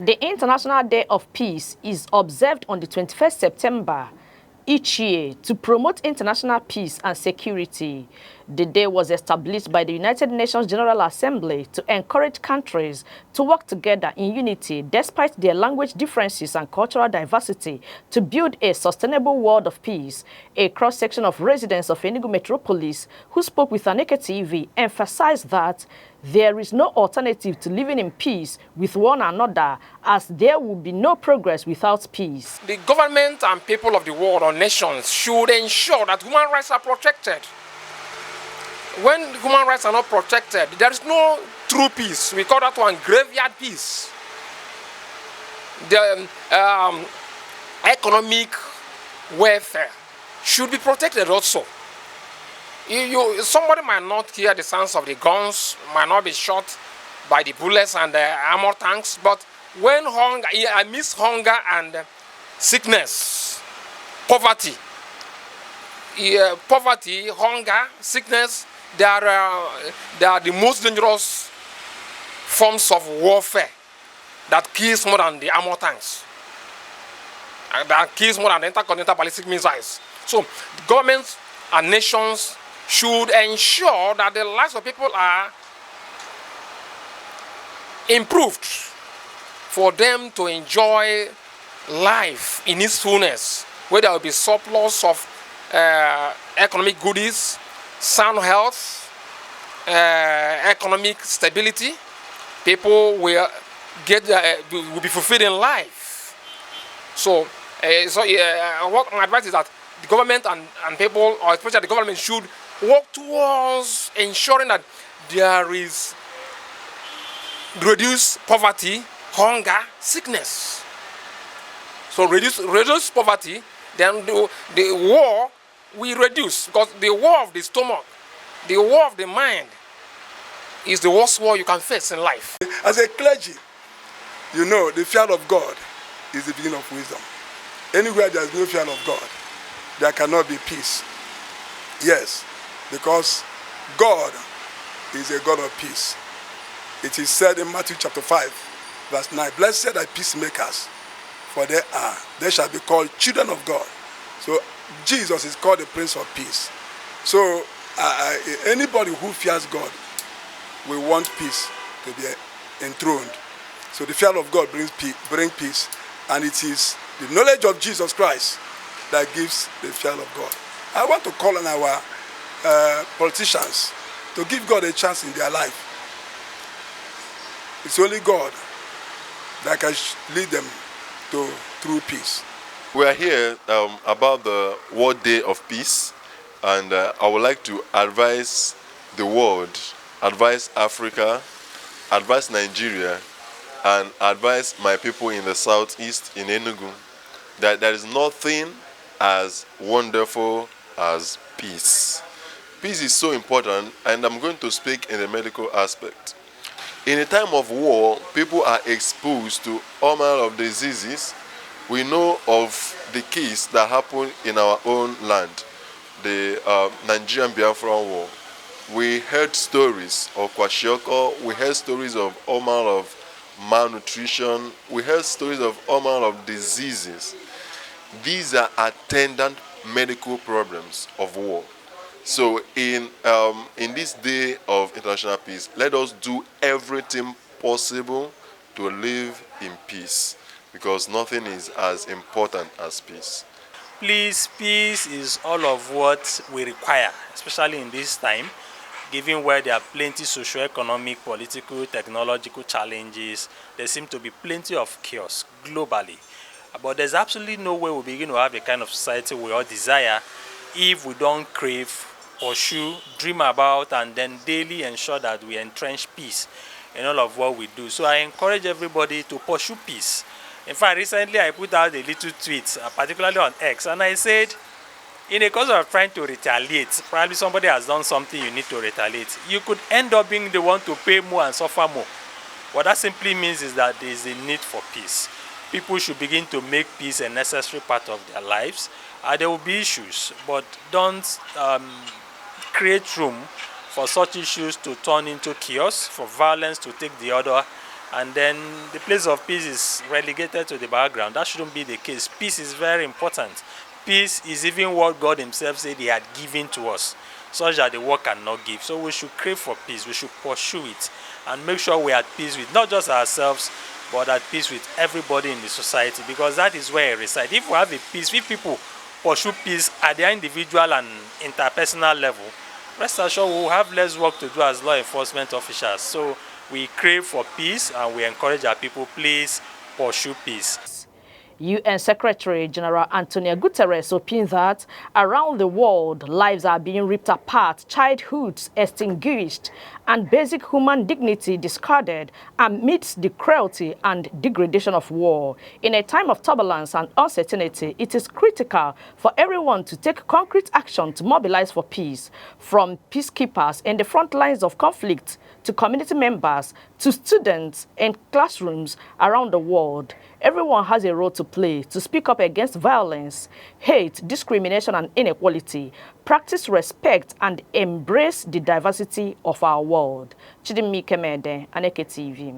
The International Day of Peace is observed on the 21st September each year to promote international peace and security. The day was established by the United Nations General Assembly to encourage countries to work together in unity despite their language differences and cultural diversity to build a sustainable world of peace. A cross-section of residents of Enugu metropolis who spoke with Aneke TV emphasized that there is no alternative to living in peace with one another, as there will be no progress without peace. The government and people of the world or nations should ensure that human rights are protected. When human rights are not protected, there is no true peace. We call that one graveyard peace. The economic welfare should be protected also. Somebody might not hear the sounds of the guns, might not be shot by the bullets and the armor tanks, but when I miss hunger and sickness, poverty, hunger, sickness, they are the most dangerous forms of warfare that kills more than the armor tanks, that kills more than the intercontinental ballistic missiles. So governments and nations should ensure that the lives of people are improved for them to enjoy life in its fullness, where there will be surplus of economic goodies, sound health, economic stability. People will be fulfilled in life. So what my advice is that the government and people, or especially the government, should work towards ensuring that there is reduced poverty, hunger, sickness. So reduce poverty, then the war will reduce, because the war of the stomach, the war of the mind, is the worst war you can face in life. As a clergy, you know, the fear of God is the beginning of wisdom. Anywhere there is no fear of God, there cannot be peace. Yes, because God is a God of peace. It is said in Matthew chapter 5, verse 9, "Blessed are peacemakers, for they shall be called children of God." So Jesus is called the Prince of Peace. So anybody who fears God will want peace to be enthroned. So the fear of God brings peace, and it is the knowledge of Jesus Christ that gives the fear of God. I want to call on our politicians to give God a chance in their life. It's only God that can lead them to true peace. We are here about the World Day of Peace, and I would like to advise the world, advise Africa, advise Nigeria, and advise my people in the southeast in Enugu that there is nothing as wonderful as peace. Peace is so important, and I'm going to speak in the medical aspect. In a time of war, people are exposed to all manner of diseases. We know of the case that happened in our own land, the Nigerian Biafran War. We heard stories of kwashiorkor, we heard stories of all manner of malnutrition, we heard stories of all manner of diseases. These are attendant medical problems of war. So in this day of international peace, let us do everything possible to live in peace, because nothing is as important as peace. Please, peace is all of what we require, especially in this time, given where there are plenty socio-economic, political, technological challenges. There seem to be plenty of chaos globally. But there's absolutely no way we begin to have a kind of society we all desire if we don't crave, pursue, dream about, and then daily ensure that we entrench peace in all of what we do. So I encourage everybody to pursue peace. In fact, recently I put out a little tweet, particularly on X, and I said, in the course of trying to retaliate, probably somebody has done something you need to retaliate, you could end up being the one to pay more and suffer more. What that simply means is that there is a need for peace. People should begin to make peace a necessary part of their lives. There will be issues, but don't create room for such issues to turn into chaos, for violence to take the order, and then the place of peace is relegated to the background. That shouldn't be the case. Peace is very important. Peace is even what God himself said he had given to us, such that the world cannot give. So we should crave for peace. We should pursue it and make sure we are at peace with not just ourselves, but at peace with everybody in the society, because that is where it resides. If we have a peace, if people pursue peace at their individual and interpersonal level, rest assured we will have less work to do as law enforcement officers. So we crave for peace and we encourage our people, please pursue peace. UN Secretary General Antonio Guterres opined that around the world, lives are being ripped apart, childhoods extinguished, and basic human dignity discarded amidst the cruelty and degradation of war. In a time of turbulence and uncertainty, it is critical for everyone to take concrete action to mobilize for peace, from peacekeepers in the front lines of conflict to community members to students in classrooms around the world. Everyone has a role to play to speak up against violence, hate, discrimination, and inequality, practice respect, and embrace the diversity of our world. Chidimike Mede, Aneke TV.